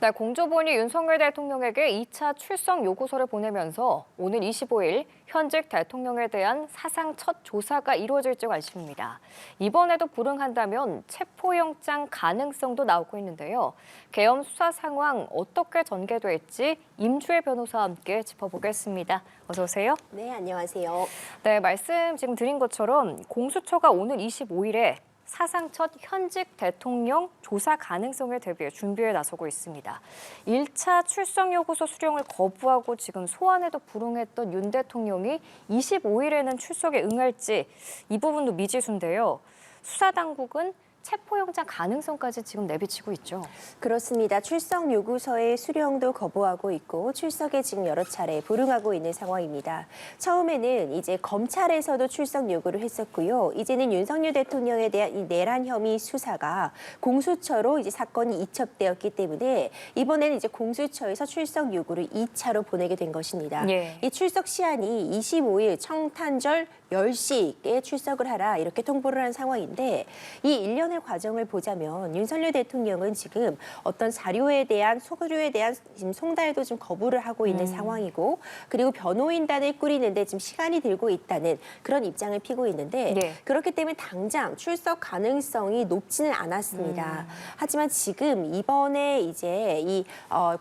네, 공조본이 윤석열 대통령에게 2차 출석 요구서를 보내면서 오늘 25일 현직 대통령에 대한 사상 첫 조사가 이루어질지 관심입니다. 이번에도 불응한다면 체포영장 가능성도 나오고 있는데요. 계엄 수사 상황 어떻게 전개될지 임주혜 변호사와 함께 짚어보겠습니다. 어서 오세요. 네, 안녕하세요. 네, 말씀 지금 드린 것처럼 공수처가 오늘 25일에 사상 첫 현직 대통령 조사 가능성에 대비해 준비에 나서고 있습니다. 1차 출석 요구서 수령을 거부하고 지금 소환에도 불응했던 윤 대통령이 25일에는 출석에 응할지 이 부분도 미지수인데요. 수사당국은 체포영장 가능성까지 지금 내비치고 있죠. 그렇습니다. 출석 요구서의 수령도 거부하고 있고 출석에 지금 여러 차례 불응하고 있는 상황입니다. 처음에는 이제 검찰에서도 출석 요구를 했었고요. 이제는 윤석열 대통령에 대한 이 내란 혐의 수사가 공수처로 이제 사건이 이첩되었기 때문에 이번에는 이제 공수처에서 출석 요구를 2차로 보내게 된 것입니다. 예. 이 출석 시한이 25일 청탄절 10시에 출석을 하라 이렇게 통보를 한 상황인데 이 일련의 과정을 보자면 윤석열 대통령은 지금 어떤 자료에 대한 서류에 대한 지금 송달도 좀 거부를 하고 있는 상황이고 그리고 변호인단을 꾸리는데 지금 시간이 들고 있다는 그런 입장을 피고 있는데 네. 그렇기 때문에 당장 출석 가능성이 높지는 않았습니다. 하지만 지금 이번에 이제 이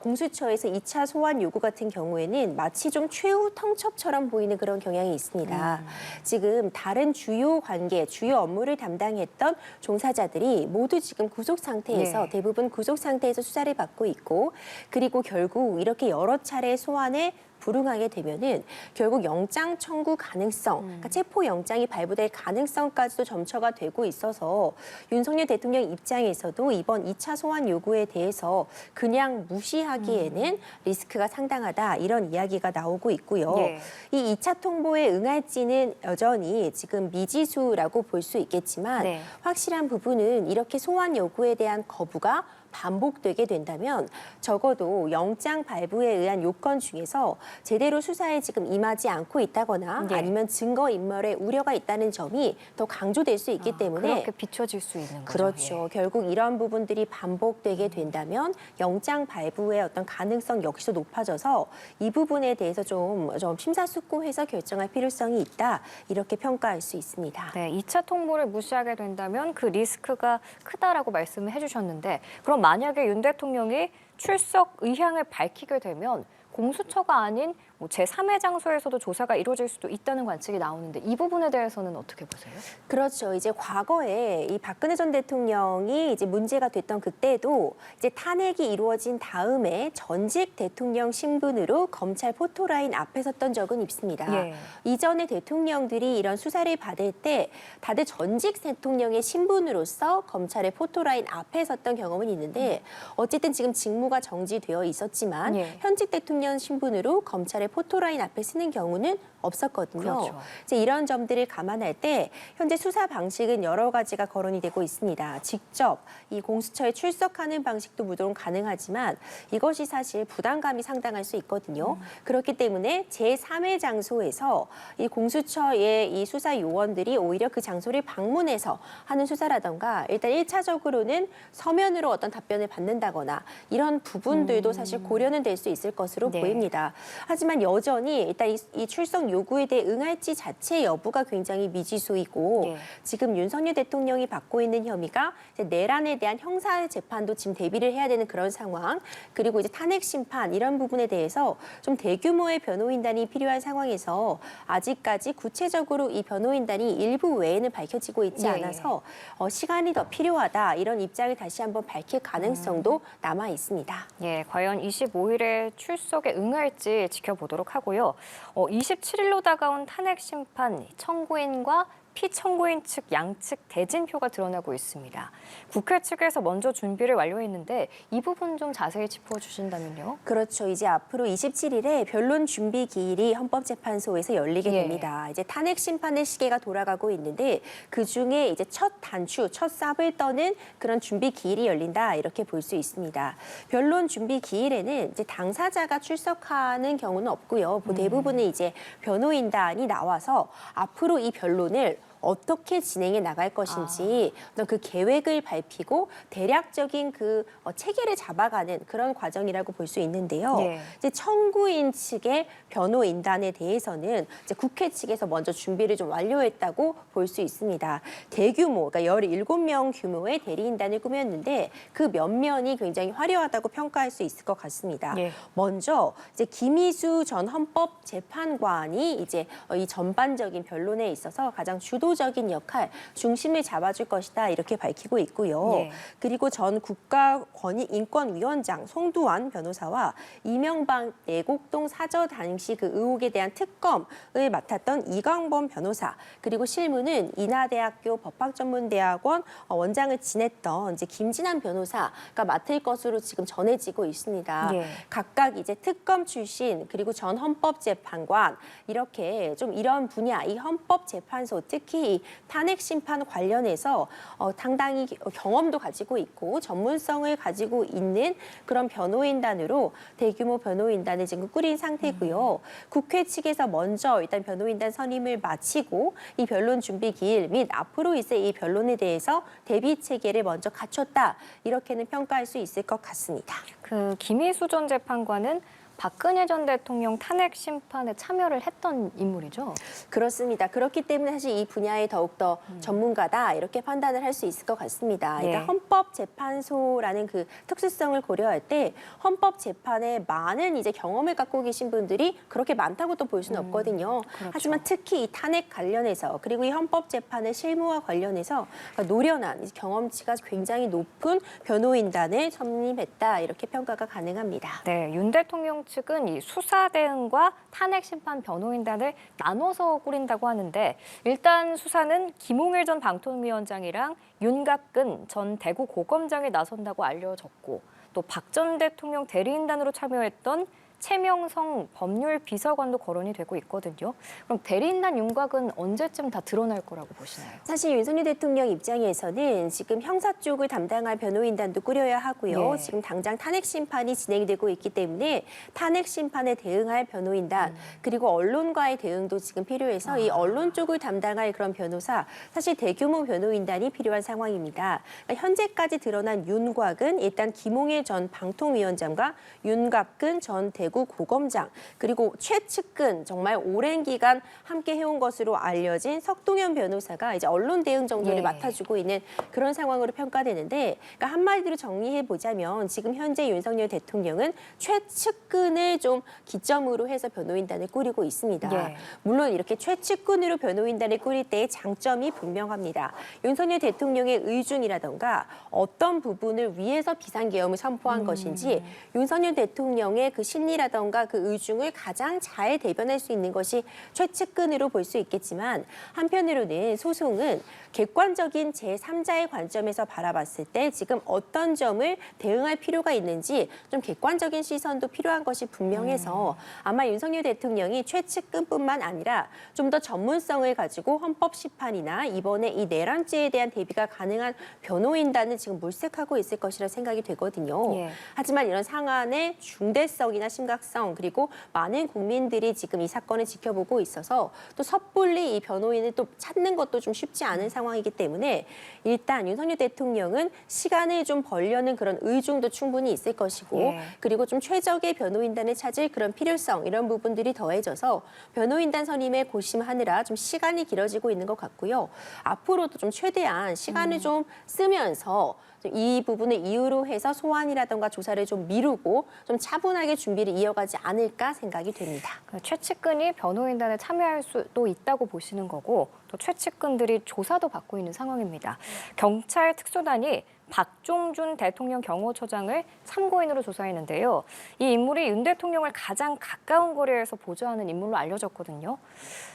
공수처에서 2차 소환 요구 같은 경우에는 마치 좀 최후 통첩처럼 보이는 그런 경향이 있습니다. 지금 다른 주요 관계, 주요 업무를 담당했던 종사자들이 모두 지금 구속 상태에서 네. 대부분 구속 상태에서 수사를 받고 있고 그리고 결국 이렇게 여러 차례 소환에 불응하게 되면은 결국 영장 청구 가능성, 그러니까 체포 영장이 발부될 가능성까지도 점쳐가 되고 있어서 윤석열 대통령 입장에서도 이번 2차 소환 요구에 대해서 그냥 무시하기에는 리스크가 상당하다 이런 이야기가 나오고 있고요. 예. 이 2차 통보에 응할지는 여전히 지금 미지수라고 볼 수 있겠지만 네. 확실한 부분은 이렇게 소환 요구에 대한 거부가 반복되게 된다면 적어도 영장 발부에 의한 요건 중에서 제대로 수사에 지금 임하지 않고 있다거나 네. 아니면 증거인멸의 우려가 있다는 점이 더 강조될 수 있기 때문에 그렇게 비춰질 수 있는 거죠. 그렇죠. 결국 이런 부분들이 반복되게 된다면 영장 발부의 어떤 가능성 역시도 높아져서 이 부분에 대해서 좀 심사숙고해서 결정할 필요성이 있다. 이렇게 평가할 수 있습니다. 네, 2차 통보를 무시하게 된다면 그 리스크가 크다라고 말씀을 해주셨는데 그럼 만약에 윤 대통령이 출석 의향을 밝히게 되면 공수처가 아닌 뭐 제3의 장소에서도 조사가 이루어질 수도 있다는 관측이 나오는데 이 부분에 대해서는 어떻게 보세요? 그렇죠. 이제 과거에 이 박근혜 전 대통령이 이제 문제가 됐던 그때도 이제 탄핵이 이루어진 다음에 전직 대통령 신분으로 검찰 포토라인 앞에 섰던 적은 있습니다. 예. 이전에 대통령들이 이런 수사를 받을 때 다들 전직 대통령의 신분으로서 검찰의 포토라인 앞에 섰던 경험은 있는데 어쨌든 지금 직무가 정지되어 있었지만 예. 현직 대통령 신분으로 검찰의 포토라인 앞에 서는 경우는 없었거든요. 그렇죠. 이제 이런 점들을 감안할 때 현재 수사 방식은 여러 가지가 거론이 되고 있습니다. 직접 이 공수처에 출석하는 방식도 물론 가능하지만 이것이 사실 부담감이 상당할 수 있거든요. 그렇기 때문에 제3의 장소에서 이 공수처의 이 수사 요원들이 오히려 그 장소를 방문해서 하는 수사라던가 일단 1차적으로는 서면으로 어떤 답변을 받는다거나 이런 부분들도 사실 고려는 될 수 있을 것으로 네. 보입니다. 하지만 여전히 일단 이 출석 요구에 대해 응할지 자체 여부가 굉장히 미지수이고 예. 지금 윤석열 대통령이 받고 있는 혐의가 이제 내란에 대한 형사 재판도 지금 대비를 해야 되는 그런 상황 그리고 이제 탄핵 심판 이런 부분에 대해서 좀 대규모의 변호인단이 필요한 상황에서 아직까지 구체적으로 이 변호인단이 일부 외에는 밝혀지고 있지 예, 않아서 시간이 더 필요하다 이런 입장을 다시 한번 밝힐 가능성도 남아 있습니다. 예, 과연 25일에 출석에 응할지 지켜보도록 하고요. 27일로 다가온 탄핵 심판 청구인과 피청구인 측 양측 대진표가 드러나고 있습니다. 국회 측에서 먼저 준비를 완료했는데 이 부분 좀 자세히 짚어주신다면요. 그렇죠. 이제 앞으로 27일에 변론 준비 기일이 헌법재판소에서 열리게 예. 됩니다. 이제 탄핵 심판의 시계가 돌아가고 있는데 그 중에 이제 첫 단추, 첫 쌉을 떠는 그런 준비 기일이 열린다 이렇게 볼 수 있습니다. 변론 준비 기일에는 이제 당사자가 출석하는 경우는 없고요. 대부분은 이제 변호인단이 나와서 앞으로 이 변론을 어떻게 진행해 나갈 것인지 어떤 그 계획을 밝히고 대략적인 그 체계를 잡아가는 그런 과정이라고 볼 수 있는데요. 예. 이제 청구인 측의 변호인단에 대해서는 이제 국회 측에서 먼저 준비를 좀 완료했다고 볼 수 있습니다. 대규모, 그러니까 17명 규모의 대리인단을 꾸몄는데 그 면면이 굉장히 화려하다고 평가할 수 있을 것 같습니다. 예. 먼저 이제 김희수 전 헌법재판관이 이제 이 전반적인 변론에 있어서 가장 주도적인 역할, 중심을 잡아줄 것이다 이렇게 밝히고 있고요. 예. 그리고 전 국가권익인권위원장 송두환 변호사와 이명박 내곡동 사저 당시 그 의혹에 대한 특검을 맡았던 이광범 변호사, 그리고 실무는 인하대학교 법학전문대학원 원장을 지냈던 이제 김진환 변호사가 맡을 것으로 지금 전해지고 있습니다. 예. 각각 이제 특검 출신 그리고 전 헌법재판관 이렇게 좀 이런 분야, 이 헌법재판소 특히 이 탄핵 심판 관련해서 상당히 경험도 가지고 있고 전문성을 가지고 있는 그런 변호인단으로 대규모 변호인단을 지금 꾸린 상태고요. 국회 측에서 먼저 일단 변호인단 선임을 마치고 이 변론 준비 기일 및 앞으로 있을 이 변론에 대해서 대비 체계를 먼저 갖췄다 이렇게는 평가할 수 있을 것 같습니다. 그 김희수 전 재판관은 박근혜 전 대통령 탄핵 심판에 참여를 했던 인물이죠. 그렇습니다. 그렇기 때문에 사실 이 분야에 더욱더 전문가다 이렇게 판단을 할 수 있을 것 같습니다. 예. 그러니까 헌법재판소라는 그 특수성을 고려할 때 헌법재판에 많은 이제 경험을 갖고 계신 분들이 그렇게 많다고 또 볼 수는 없거든요. 그렇죠. 하지만 특히 이 탄핵 관련해서 그리고 이 헌법재판의 실무와 관련해서 그러니까 노련한 경험치가 굉장히 높은 변호인단을 선임했다 이렇게 평가가 가능합니다. 네, 윤 대통령 측은 이 수사 대응과 탄핵 심판 변호인단을 나눠서 꾸린다고 하는데 일단 수사는 김홍일 전 방통위원장이랑 윤갑근 전 대구 고검장이 나선다고 알려졌고 또 박 전 대통령 대리인단으로 참여했던 최명성 법률 비서관도 거론이 되고 있거든요. 그럼 대리인단 윤곽은 언제쯤 다 드러날 거라고 보시나요? 사실 윤석열 대통령 입장에서는 지금 형사 쪽을 담당할 변호인단도 꾸려야 하고요. 예. 지금 당장 탄핵 심판이 진행되고 있기 때문에 탄핵 심판에 대응할 변호인단 그리고 언론과의 대응도 지금 필요해서 이 언론 쪽을 담당할 그런 변호사 사실 대규모 변호인단이 필요한 상황입니다. 그러니까 현재까지 드러난 윤곽은 일단 김홍일 전 방통위원장과 윤갑근 전 대구 고검장 그리고 최측근 정말 오랜 기간 함께 해온 것으로 알려진 석동현 변호사가 이제 언론 대응 정도를 예. 맡아주고 있는 그런 상황으로 평가되는데 그러니까 한마디로 정리해 보자면 지금 현재 윤석열 대통령은 최측근을 좀 기점으로 해서 변호인단을 꾸리고 있습니다. 예. 물론 이렇게 최측근으로 변호인단을 꾸릴 때의 장점이 분명합니다. 윤석열 대통령의 의중이라던가 어떤 부분을 위해서 비상계엄을 선포한 것인지 윤석열 대통령의 그 심리라던가 그 의중을 가장 잘 대변할 수 있는 것이 최측근으로 볼 수 있겠지만 한편으로는 소송은 객관적인 제3자의 관점에서 바라봤을 때 지금 어떤 점을 대응할 필요가 있는지 좀 객관적인 시선도 필요한 것이 분명해서 아마 윤석열 대통령이 최측근뿐만 아니라 좀 더 전문성을 가지고 헌법심판이나 이번에 이 내란죄에 대한 대비가 가능한 변호인단을 지금 몰색하고 있을 것이라 생각이 되거든요. 예. 하지만 이런 상황의 중대성이나 심각성 그리고 많은 국민들이 지금 이 사건을 지켜보고 있어서 또 섣불리 이 변호인을 또 찾는 것도 좀 쉽지 않은 상황이기 때문에 일단 윤석열 대통령은 시간을 좀 벌려는 그런 의중도 충분히 있을 것이고 예. 그리고 좀 최적의 변호인단을 찾을 그런 필요성 이런 부분들이 더해져서 변호인단 선임에 고심하느라 좀 시간이 길어지고 있는 것 같고요. 앞으로도 좀 최대한 시간을 좀 쓰면서 이 부분을 이유로 해서 소환이라든가 조사를 좀 미루고 좀 차분하게 준비를 이어가지 않을까 생각이 됩니다. 그 최측근이 변호인단에 참여할 수도 있다고 보시는 거고 또 최측근들이 조사도 받고 있는 상황입니다. 경찰 특수단이 박종준 대통령 경호처장을 참고인으로 조사했는데요. 이 인물이 윤 대통령을 가장 가까운 거리에서 보좌하는 인물로 알려졌거든요.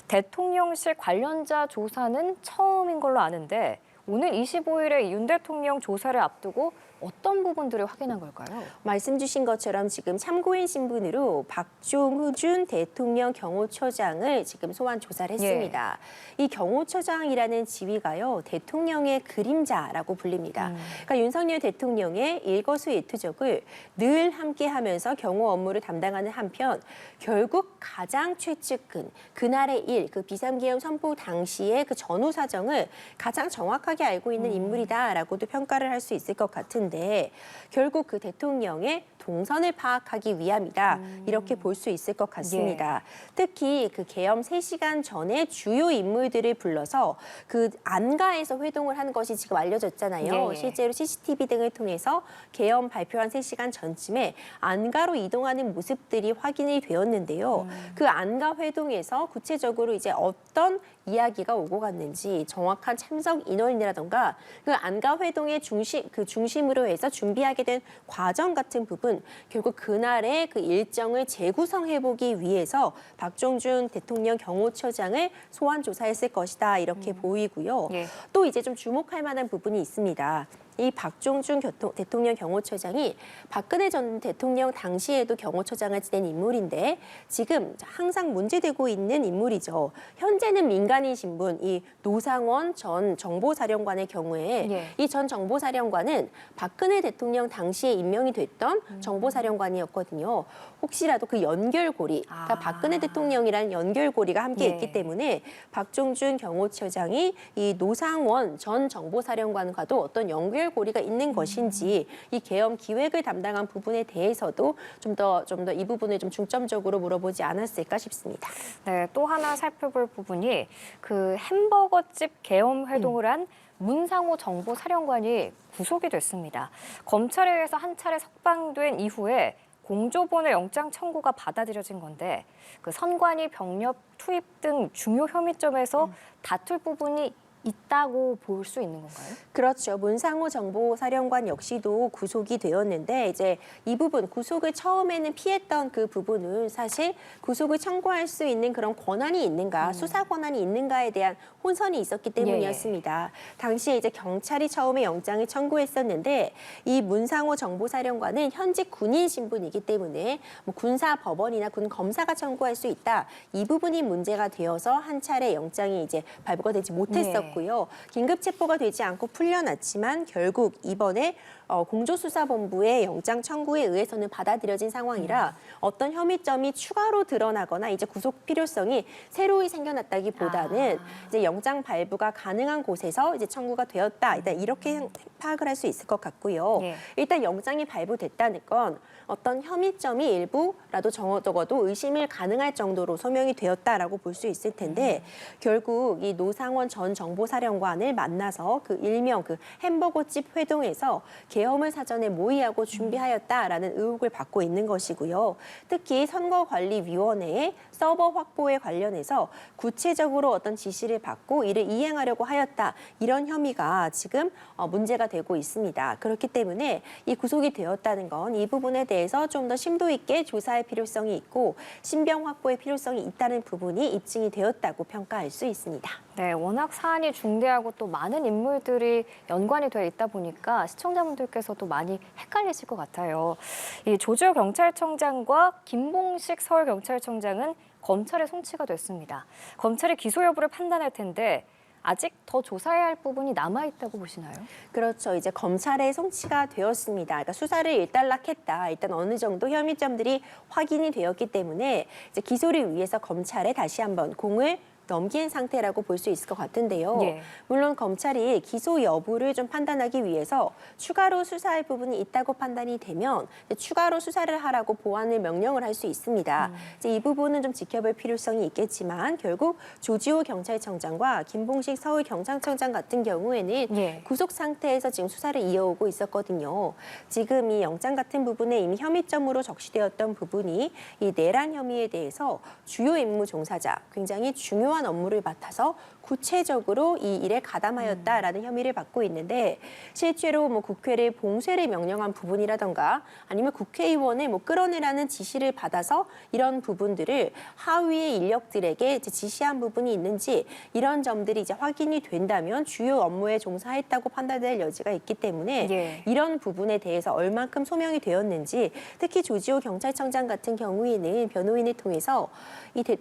대통령실 관련자 조사는 처음인 걸로 아는데 오늘 25일에 윤 대통령 조사를 앞두고 어떤 부분들을 확인한 걸까요? 말씀 주신 것처럼 지금 참고인 신분으로 박종훈 대통령 경호처장을 지금 소환 조사를 했습니다. 이 경호처장이라는 지위가요, 대통령의 그림자라고 불립니다. 그러니까 윤석열 대통령의 일거수일투족을 늘 함께하면서 경호 업무를 담당하는 한편 결국 가장 최측근, 그날의 일, 그 비상계엄 선포 당시의 그 전후 사정을 가장 정확하게 알고 있는 인물이다라고도 평가를 할 수 있을 것 같은데 결국 그 대통령의 동선을 파악하기 위함이다. 이렇게 볼 수 있을 것 같습니다. 특히 그 계엄 3시간 전에 주요 인물들을 불러서 그 안가에서 회동을 한 것이 지금 알려졌잖아요. 실제로 CCTV 등을 통해서 계엄 발표한 3시간 전쯤에 안가로 이동하는 모습들이 확인이 되었는데요. 그 안가 회동에서 구체적으로 이제 어떤 이야기가 오고 갔는지 정확한 참석 인원이라던가 그 안가 회동의 중심으로 해서 준비하게 된 과정 같은 부분 결국 그날의 그 일정을 재구성해보기 위해서 박종준 대통령 경호처장을 소환 조사했을 것이다 이렇게 보이고요. 또 이제 좀 주목할 만한 부분이 있습니다. 이 박종준 대통령 경호처장이 박근혜 전 대통령 당시에도 경호처장을 지낸 인물인데 지금 항상 문제되고 있는 인물이죠. 현재는 민간인 신분, 이 노상원 전 정보사령관의 경우에 이 전 정보사령관은 박근혜 대통령 당시에 임명이 됐던 정보사령관이었거든요. 혹시라도 그 연결고리, 그러니까 박근혜 대통령이라는 연결고리가 함께 있기 때문에 박종준 경호처장이 이 노상원 전 정보사령관과도 어떤 연결고리가 있는 것인지 이 계엄 기획을 담당한 부분에 대해서도 좀 더 이 부분을 좀 중점적으로 물어보지 않았을까 싶습니다. 네, 또 하나 살펴볼 부분이 그 햄버거집 계엄 회동을 한 문상호 정보사령관이 구속이 됐습니다. 검찰에 의해서 한 차례 석방된 이후에 공조본의 영장 청구가 받아들여진 건데 그 선관위 병력 투입 등 중요 혐의점에서 다툴 부분이 있다고 볼 수 있는 건가요? 그렇죠. 문상호 정보사령관 역시도 구속이 되었는데 이제 이 부분 구속을 처음에는 피했던 그 부분은 사실 구속을 청구할 수 있는 그런 권한이 있는가, 수사 권한이 있는가에 대한 혼선이 있었기 때문이었습니다. 당시에 이제 경찰이 처음에 영장을 청구했었는데 이 문상호 정보사령관은 현직 군인 신분이기 때문에 뭐 군사 법원이나 군 검사가 청구할 수 있다. 이 부분이 문제가 되어서 한 차례 영장이 이제 발부가 되지 못했었고. 고요. 긴급 체포가 되지 않고 풀려났지만 결국 이번에 공조수사본부의 영장 청구에 의해서는 받아들여진 상황이라 어떤 혐의점이 추가로 드러나거나 이제 구속 필요성이 새로이 생겨났다기보다는 이제 영장 발부가 가능한 곳에서 이제 청구가 되었다. 일단 이렇게 파악을 할 수 있을 것 같고요. 일단 영장이 발부됐다는 건 어떤 혐의점이 일부라도 적어도 의심을 가능할 정도로 소명이 되었다라고 볼 수 있을 텐데 결국 이 노상원 전 정보사령관을 만나서 그 일명 그 햄버거집 회동에서 계엄을 사전에 모의하고 준비하였다라는 의혹을 받고 있는 것이고요. 특히 선거관리위원회의 서버 확보에 관련해서 구체적으로 어떤 지시를 받고 이를 이행하려고 하였다. 이런 혐의가 지금 문제가 되고 있습니다. 그렇기 때문에 이 구속이 되었다는 건 이 부분에 대해서 좀 더 심도 있게 조사할 필요성이 있고 신병 확보의 필요성이 있다는 부분이 입증이 되었다고 평가할 수 있습니다. 네, 워낙 사안이 중대하고 또 많은 인물들이 연관이 돼 있다 보니까 시청자분들께서도 많이 헷갈리실 것 같아요. 이 조지호 경찰청장과 김봉식 서울경찰청장은 검찰에 송치가 됐습니다. 검찰이 기소 여부를 판단할 텐데 아직 더 조사해야 할 부분이 남아있다고 보시나요? 그렇죠. 이제 검찰에 송치가 되었습니다. 그러니까 수사를 일단락했다. 일단 어느 정도 혐의점들이 확인이 되었기 때문에 이제 기소를 위해서 검찰에 다시 한번 공을 넘긴 상태라고 볼 수 있을 것 같은데요. 물론 검찰이 기소 여부를 좀 판단하기 위해서 추가로 수사할 부분이 있다고 판단이 되면 추가로 수사를 하라고 보완을 명령을 할 수 있습니다. 이제 이 부분은 좀 지켜볼 필요성이 있겠지만 결국 조지호 경찰청장과 김봉식 서울경찰청장 같은 경우에는 구속 상태에서 지금 수사를 이어오고 있었거든요. 지금 이 영장 같은 부분에 이미 혐의점으로 적시되었던 부분이 이 내란 혐의에 대해서 주요 임무 종사자, 굉장히 중요한 업무를 맡아서 구체적으로 이 일에 가담하였다라는 혐의를 받고 있는데 실제로 뭐 국회를 봉쇄를 명령한 부분이라던가 아니면 국회의원을 뭐 끌어내라는 지시를 받아서 이런 부분들을 하위의 인력들에게 이제 지시한 부분이 있는지 이런 점들이 이제 확인이 된다면 주요 업무에 종사했다고 판단될 여지가 있기 때문에 예. 이런 부분에 대해서 얼만큼 소명이 되었는지 특히 조지호 경찰청장 같은 경우에는 변호인을 통해서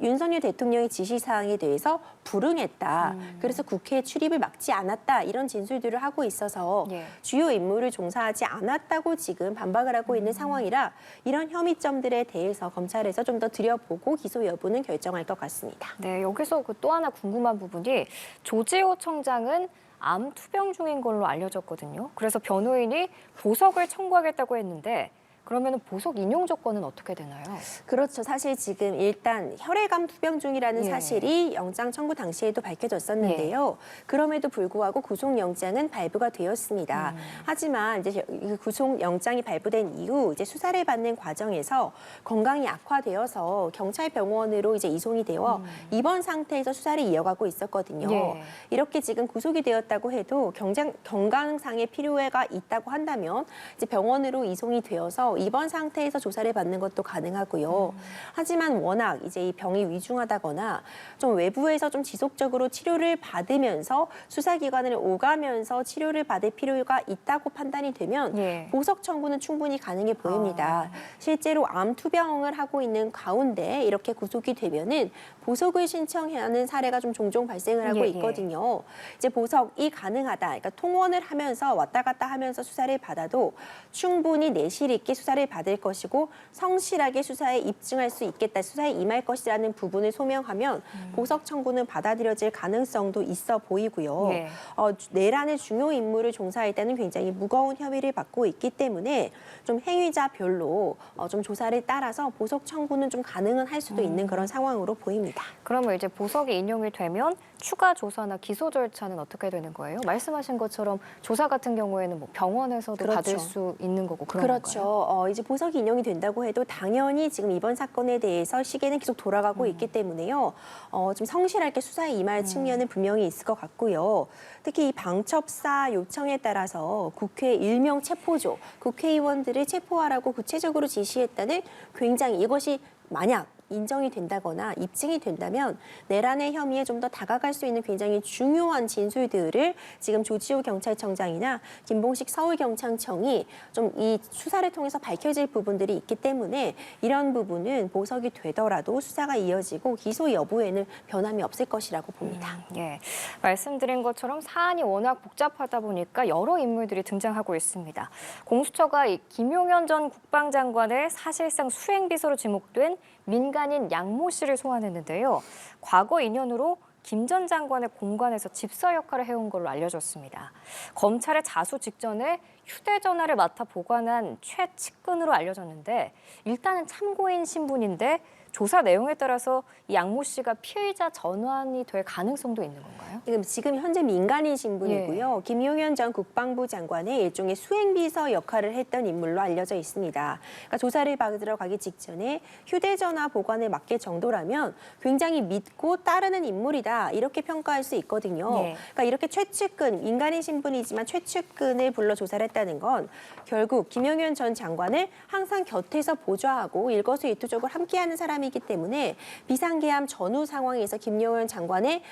윤석열 대통령의 지시사항에 대해서 불응했다. 그래서 국회 출입을 막지 않았다. 이런 진술들을 하고 있어서 예. 주요 임무를 종사하지 않았다고 지금 반박을 하고 있는 상황이라 이런 혐의점들에 대해서 검찰에서 좀 더 들여보고 기소 여부는 결정할 것 같습니다. 네, 여기서 그 또 하나 궁금한 부분이 조지호 청장은 암 투병 중인 걸로 알려졌거든요. 그래서 변호인이 보석을 청구하겠다고 했는데 그러면 보석 인용 조건은 어떻게 되나요? 그렇죠. 사실 지금 일단 혈액암 투병 중이라는 예. 사실이 영장 청구 당시에도 밝혀졌었는데요. 그럼에도 불구하고 구속영장은 발부가 되었습니다. 하지만 이제 구속영장이 발부된 이후 이제 수사를 받는 과정에서 건강이 악화되어서 경찰병원으로 이제 이송이 되어 입원 상태에서 수사를 이어가고 있었거든요. 예. 이렇게 지금 구속이 되었다고 해도 건강상의 필요가 있다고 한다면 이제 병원으로 이송이 되어서 입원 상태에서 조사를 받는 것도 가능하고요. 하지만 워낙 이제 이 병이 위중하다거나 좀 외부에서 좀 지속적으로 치료를 받으면서 수사기관을 오가면서 치료를 받을 필요가 있다고 판단이 되면 예. 보석 청구는 충분히 가능해 보입니다. 실제로 암 투병을 하고 있는 가운데 이렇게 구속이 되면은 보석을 신청하는 사례가 좀 종종 발생을 하고 예, 예. 있거든요. 이제 보석이 가능하다. 그러니까 통원을 하면서 왔다 갔다 하면서 수사를 받아도 충분히 내실 있게 수사를 받을 것이고 성실하게 수사에 입증할 수 있겠다. 수사에 임할 것이라는 부분을 소명하면 보석 청구는 받아들여질 가능성도 있어 보이고요. 예. 내란의 중요 임무를 종사할 때는 굉장히 무거운 혐의를 받고 있기 때문에 좀 행위자별로 좀 조사를 따라서 보석 청구는 좀 가능은 할 수도 있는 그런 상황으로 보입니다. 그러면 이제 보석이 인용이 되면 추가 조사나 기소 절차는 어떻게 되는 거예요? 말씀하신 것처럼 조사 같은 경우에는 뭐 병원에서도 그렇죠. 받을 수 있는 거고 그런 그렇죠. 건가요? 이제 보석이 인용이 된다고 해도 당연히 지금 이번 사건에 대해서 시계는 계속 돌아가고 있기 때문에요. 좀 성실하게 수사에 임할 측면은 분명히 있을 것 같고요. 특히 이 방첩사 요청에 따라서 국회 일명 체포조, 국회의원들을 체포하라고 구체적으로 지시했다는 굉장히 이것이 만약 인정이 된다거나 입증이 된다면 내란의 혐의에 좀 더 다가갈 수 있는 굉장히 중요한 진술들을 지금 조지호 경찰청장이나 김봉식 서울경찰청이 좀 이 수사를 통해서 밝혀질 부분들이 있기 때문에 이런 부분은 보석이 되더라도 수사가 이어지고 기소 여부에는 변함이 없을 것이라고 봅니다. 예, 말씀드린 것처럼 사안이 워낙 복잡하다 보니까 여러 인물들이 등장하고 있습니다. 공수처가 이 김용현 전 국방장관의 사실상 수행비서로 지목된 민간인 양모 씨를 소환했는데요. 과거 인연으로 김 전 장관의 공관에서 집사 역할을 해온 걸로 알려졌습니다. 검찰의 자수 직전에 휴대전화를 맡아 보관한 최측근으로 알려졌는데 일단은 참고인 신분인데 조사 내용에 따라서 이 양모 씨가 피의자 전환이 될 가능성도 있는 건가요? 지금 현재 민간인 신분이고요. 김용현 전 국방부 장관의 일종의 수행비서 역할을 했던 인물로 알려져 있습니다. 그러니까 조사를 받으러 가기 직전에 휴대전화 보관을 맡길 정도라면 굉장히 믿고 따르는 인물이다 이렇게 평가할 수 있거든요. 네. 그러니까 이렇게 최측근, 민간인 신분이지만 최측근을 불러 조사를 했다는 건 결국 김용현 전 장관을 항상 곁에서 보좌하고 일거수일투족을 함께하는 사람이기 때문에 비상계엄 전후 상황에서 김용현 장관의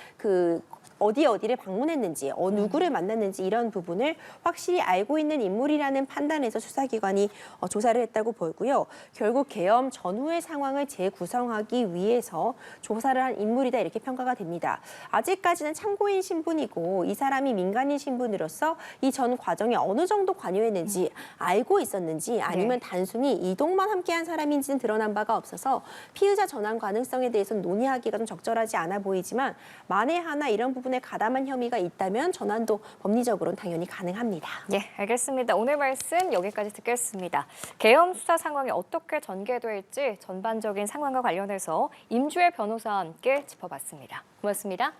어디를 방문했는지, 누구를 만났는지 이런 부분을 확실히 알고 있는 인물이라는 판단에서 수사기관이 조사를 했다고 보고요. 결국 계엄 전후의 상황을 재구성하기 위해서 조사를 한 인물이다 이렇게 평가가 됩니다. 아직까지는 참고인 신분이고 이 사람이 민간인 신분으로서 이 전 과정에 어느 정도 관여했는지 알고 있었는지 아니면 단순히 이동만 함께한 사람인지는 드러난 바가 없어서 피의자 전환 가능성에 대해서는 논의하기가 좀 적절하지 않아 보이지만 만에 하나 이런 부분에 가담한 혐의가 있다면 전환도 법리적으로는 당연히 가능합니다. 예, 알겠습니다. 오늘 말씀 여기까지 듣겠습니다. 계엄 수사 상황이 어떻게 전개될지 전반적인 상황과 관련해서 임주혜 변호사와 함께 짚어봤습니다. 고맙습니다.